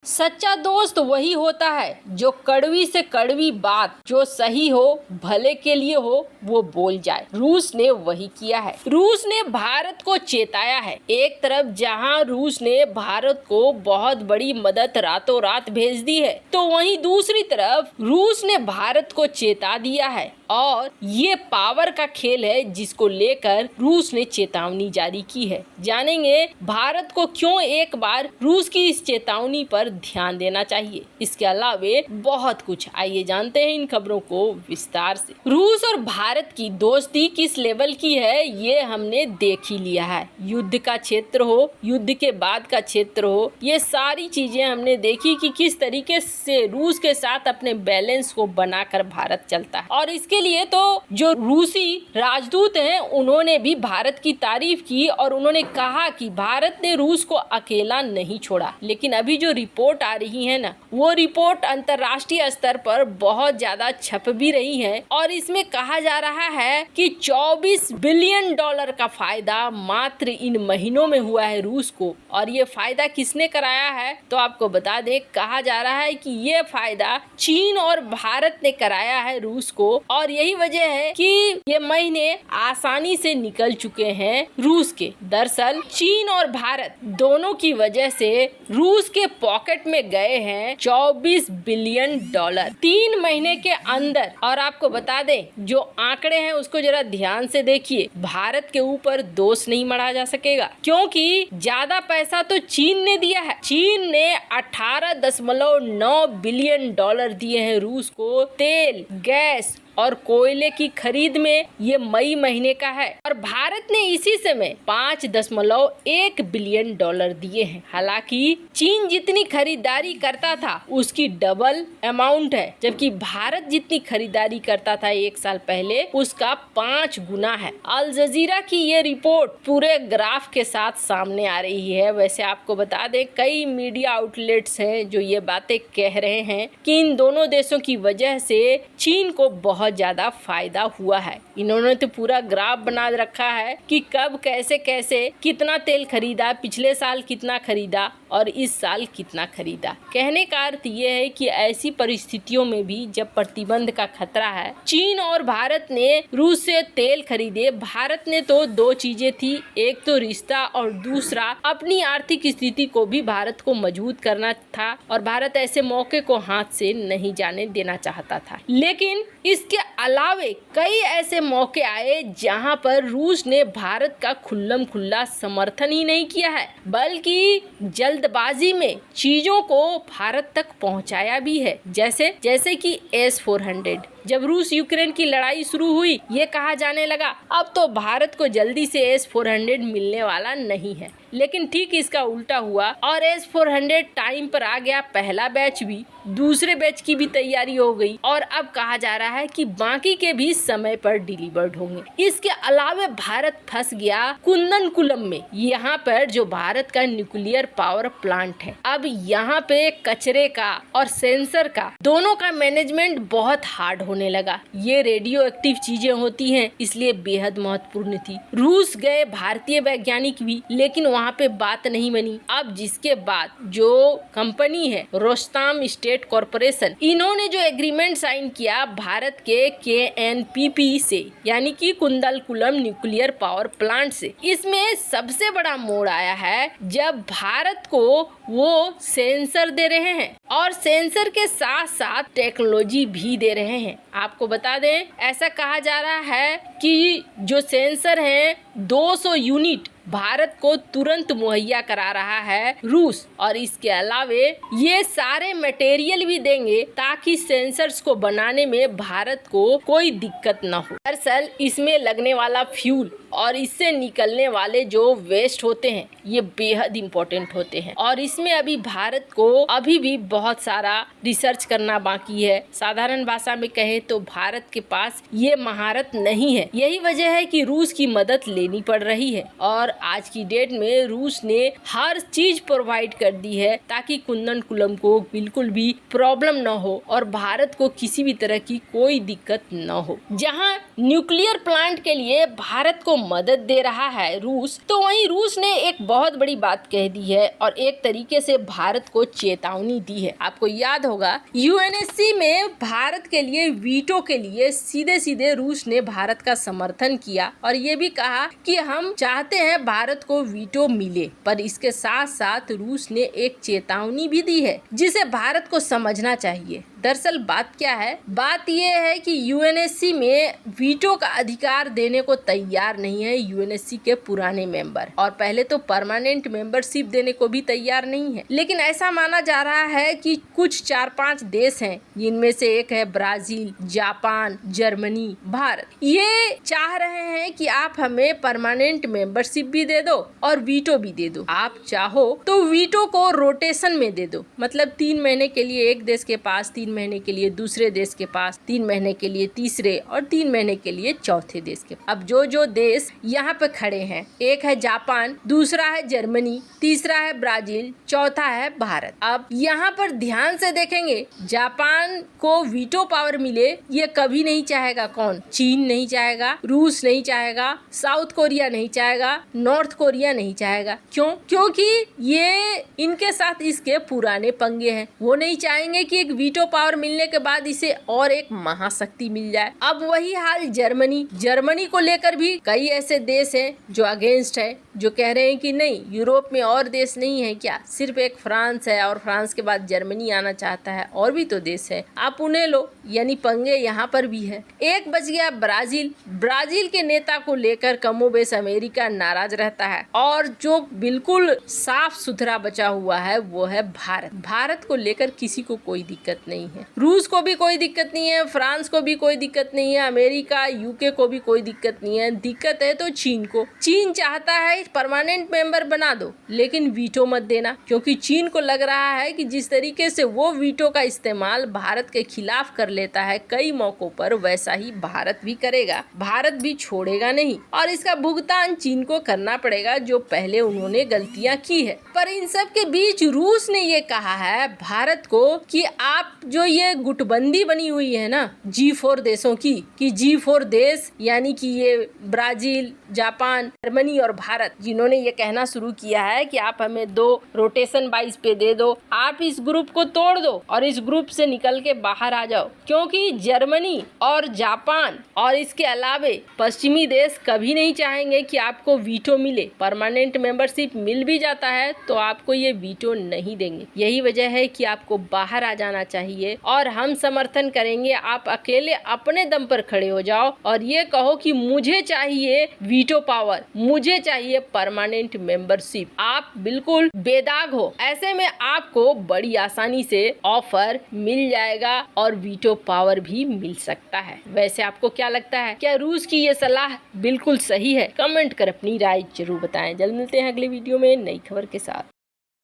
सच्चा दोस्त वही होता है जो कड़वी से कड़वी बात जो सही हो भले के लिए हो वो बोल जाए। रूस ने वही किया है। रूस ने भारत को चेताया है। एक तरफ जहां रूस ने भारत को बहुत बड़ी मदद रातों रात भेज दी है, तो वहीं दूसरी तरफ रूस ने भारत को चेता दिया है और ये पावर का खेल है जिसको लेकर रूस ने चेतावनी जारी की है। जानेंगे भारत को क्यों एक बार रूस की इस चेतावनी पर ध्यान देना चाहिए। इसके अलावे बहुत कुछ, आइए जानते हैं इन खबरों को विस्तार से। रूस और भारत की दोस्ती किस लेवल की है ये हमने देख ही लिया है। युद्ध का क्षेत्र हो, युद्ध के बाद का क्षेत्र हो, ये सारी चीजें हमने देखी कि किस तरीके से रूस के साथ अपने बैलेंस को बनाकर भारत चलता है। और इसके लिए तो जो रूसी राजदूत हैं उन्होंने भी भारत की तारीफ की और उन्होंने कहा कि भारत ने रूस को अकेला नहीं छोड़ा। लेकिन अभी जो रिपोर्ट आ रही है ना, वो रिपोर्ट अंतर्राष्ट्रीय स्तर पर बहुत ज्यादा छप भी रही है और इसमें कहा जा रहा है कि 24 बिलियन डॉलर का फायदा मात्र इन महीनों में हुआ है रूस को। और ये फायदा किसने कराया है तो आपको बता दे, कहा जा रहा है कि ये फायदा चीन और भारत ने कराया है रूस को। और यही वजह है कि ये महीने आसानी से निकल चुके हैं रूस के। दरअसल चीन और भारत दोनों की वजह से रूस के पॉकेट में गए हैं 24 बिलियन डॉलर 3 महीने के अंदर। और आपको बता दें, जो आंकड़े हैं उसको जरा ध्यान से देखिए। भारत के ऊपर दोष नहीं मढ़ा जा सकेगा क्योंकि ज्यादा पैसा तो चीन ने दिया है। चीन ने 18.9 बिलियन डॉलर दिए हैं रूस को तेल, गैस और कोयले की खरीद में। ये मई महीने का है और भारत ने इसी समय 5.1 बिलियन डॉलर दिए हैं। हालांकि चीन जितनी खरीदारी करता था उसकी डबल अमाउंट है, जबकि भारत जितनी खरीदारी करता था एक साल पहले उसका 5 गुना है। अल जजीरा की ये रिपोर्ट पूरे ग्राफ के साथ सामने आ रही है। वैसे आपको बता दें, कई मीडिया आउटलेट्स हैं जो ये बातें कह रहे हैं कि इन दोनों देशों की वजह से चीन को बहुत ज्यादा फायदा हुआ है। इन्होंने तो पूरा ग्राफ बना रखा है कि कब कैसे कैसे कितना तेल खरीदा, पिछले साल कितना खरीदा और इस साल कितना खरीदा। कहने का अर्थ ये है कि ऐसी परिस्थितियों में भी जब प्रतिबंध का खतरा है, चीन और भारत ने रूस से तेल खरीदे। भारत ने तो 2 चीजें थी, एक तो रिश्ता और दूसरा अपनी आर्थिक स्थिति को भी भारत को मजबूत करना था और भारत ऐसे मौके को हाथ से नहीं जाने देना चाहता था। लेकिन इसके अलावे कई ऐसे मौके आए जहां पर रूस ने भारत का खुल्लम खुल्ला समर्थन ही नहीं किया है, बल्कि जल्दबाजी में चीजों को भारत तक पहुंचाया भी है। जैसे कि S-400। जब रूस यूक्रेन की लड़ाई शुरू हुई, ये कहा जाने लगा अब तो भारत को जल्दी से S-400 मिलने वाला नहीं है। लेकिन ठीक इसका उल्टा हुआ और S-400 टाइम पर आ गया। पहला बैच भी, दूसरे बैच की भी तैयारी हो गई और अब कहा जा रहा है कि बाकी के भी समय पर डिलीवर्ड होंगे। इसके अलावे भारत फंस गया कुंदनकुलम में। यहाँ पर जो भारत का न्यूक्लियर पावर प्लांट है, अब यहाँ पे कचरे का और सेंसर का दोनों का मैनेजमेंट बहुत हार्ड होने लगा। ये रेडियो एक्टिव चीजें होती हैं, इसलिए बेहद महत्वपूर्ण थी। रूस गए भारतीय वैज्ञानिक भी, लेकिन वहाँ पे बात नहीं बनी। अब जिसके बाद जो कंपनी है रोस्ताम स्टेट कॉर्पोरेशन, इन्होंने जो एग्रीमेंट साइन किया भारत के KNPP से, यानी कि कुंदनकुलम न्यूक्लियर पावर प्लांट से, इसमें सबसे बड़ा मोड़ आया है जब भारत को वो सेंसर दे रहे हैं और सेंसर के साथ साथ टेक्नोलॉजी भी दे रहे हैं। आपको बता दें, ऐसा कहा जा रहा है कि जो सेंसर हैं 200 यूनिट भारत को तुरंत मुहैया करा रहा है रूस और इसके अलावे ये सारे मटेरियल भी देंगे ताकि सेंसर्स को बनाने में भारत को कोई दिक्कत न हो। दरअसल इसमें लगने वाला फ्यूल और इससे निकलने वाले जो वेस्ट होते हैं ये बेहद इम्पोर्टेंट होते हैं और इसमें अभी भारत को अभी भी बहुत सारा रिसर्च करना बाकी है। साधारण भाषा में कहें तो भारत के पास ये महारत नहीं है। यही वजह है कि रूस की मदद लेनी पड़ रही है और आज की डेट में रूस ने हर चीज प्रोवाइड कर दी है ताकि कुंदन कुलम को बिल्कुल भी प्रॉब्लम न हो और भारत को किसी भी तरह की कोई दिक्कत न हो। जहां न्यूक्लियर प्लांट के लिए भारत को मदद दे रहा है रूस, तो वहीं रूस ने एक बहुत बड़ी बात कह दी है और एक तरीके से भारत को चेतावनी दी है। आपको याद होगा यूएनएससी में भारत के लिए वीटो के लिए सीधे सीधे रूस ने भारत का समर्थन किया और ये भी कहा कि हम चाहते हैं भारत को वीटो मिले, पर इसके साथ साथ रूस ने एक चेतावनी भी दी है जिसे भारत को समझना चाहिए। दरअसल बात क्या है? बात यह है कि यूएनएससी में वीटो का अधिकार देने को तैयार नहीं है यूएनएससी के पुराने मेंबर, और पहले तो परमानेंट मेंबरशिप देने को भी तैयार नहीं है। लेकिन ऐसा माना जा रहा है कि कुछ 4-5 देश हैं, जिनमें से एक है ब्राजील, जापान, जर्मनी, भारत, ये चाह रहे हैं कि आप हमें परमानेंट मेंबरशिप भी दे दो और वीटो भी दे दो। आप चाहो तो वीटो को रोटेशन में दे दो, मतलब 3 महीने के लिए एक देश के पास, 3 महीने के लिए दूसरे देश के पास, 3 महीने के लिए तीसरे और 3 महीने के लिए चौथे देश के। अब जो देश यहाँ पे खड़े हैं, एक है जापान, दूसरा है जर्मनी, तीसरा है ब्राजील, चौथा है भारत। अब यहाँ पर ध्यान से देखेंगे, जापान को वीटो पावर मिले ये कभी नहीं चाहेगा। कौन? चीन नहीं चाहेगा, रूस नहीं चाहेगा, साउथ कोरिया नहीं चाहेगा, नॉर्थ कोरिया नहीं चाहेगा। क्यों? क्योंकि ये इनके साथ इसके पुराने पंगे हैं। वो नहीं चाहेंगे कि एक वीटो पावर मिलने के बाद इसे और एक महाशक्ति मिल जाए। अब वही हाल जर्मनी को लेकर भी कई ऐसे देश हैं जो अगेंस्ट है, जो कह रहे हैं कि नहीं, यूरोप में और देश नहीं है क्या, सिर्फ एक फ्रांस है और फ्रांस के बाद जर्मनी आना चाहता है, और भी तो देश है, आप उन्हें लो। यानी पंगे यहाँ पर भी है। एक बच गया ब्राजील के नेता को लेकर कमोबेश अमेरिका नाराज रहता है, और जो बिल्कुल साफ सुथरा बचा हुआ है वो है भारत को लेकर किसी को कोई दिक्कत नहीं है। रूस को भी कोई दिक्कत नहीं है, फ्रांस को भी कोई दिक्कत नहीं है, अमेरिका, यूके को भी कोई दिक्कत नहीं है। दिक्कत है तो चीन को। चीन चाहता है परमानेंट मेंबर बना दो, लेकिन वीटो मत देना, क्योंकि चीन को लग रहा है कि जिस तरीके से वो वीटो का इस्तेमाल भारत के खिलाफ कर लेता है कई मौकों पर, वैसा ही भारत भी करेगा। भारत भी छोड़ेगा नहीं और इसका भुगतान चीन को करना पड़ेगा, जो पहले उन्होंने गलतियां की है। पर इन सब के बीच रूस ने ये कहा है भारत को कि आप जो ये गुटबंदी बनी हुई है ना G4 देशों की, कि G4 देश यानी कि ये ब्राजील, जापान, जर्मनी और भारत, जिन्होंने ये कहना शुरू किया है कि आप हमें 2 रोटेशन 22 पे दे दो, आप इस ग्रुप को तोड़ दो और इस ग्रुप से निकल के बाहर आ जाओ। क्योंकि जर्मनी और जापान और इसके अलावे पश्चिमी देश कभी नहीं चाहेंगे कि आपको वीटो मिले। परमानेंट मेंबरशिप मिल भी जाता है तो आपको ये वीटो नहीं देंगे। यही वजह है कि आपको बाहर आ जाना चाहिए और हम समर्थन करेंगे। आप अकेले अपने दम पर खड़े हो जाओ और ये कहो कि मुझे चाहिए वीटो पावर, मुझे चाहिए परमानेंट मेंबरशिप। आप बिल्कुल बेदाग हो। ऐसे में आपको बड़ी आसानी से ऑफर मिल जाएगा और वीटो पावर भी मिल सकता है। वैसे आपको क्या लगता है? क्या रूस की ये सलाह बिल्कुल सही है? कमेंट कर अपनी राय जरूर बताएं। जल्द मिलते हैं अगले वीडियो में नई खबर के साथ।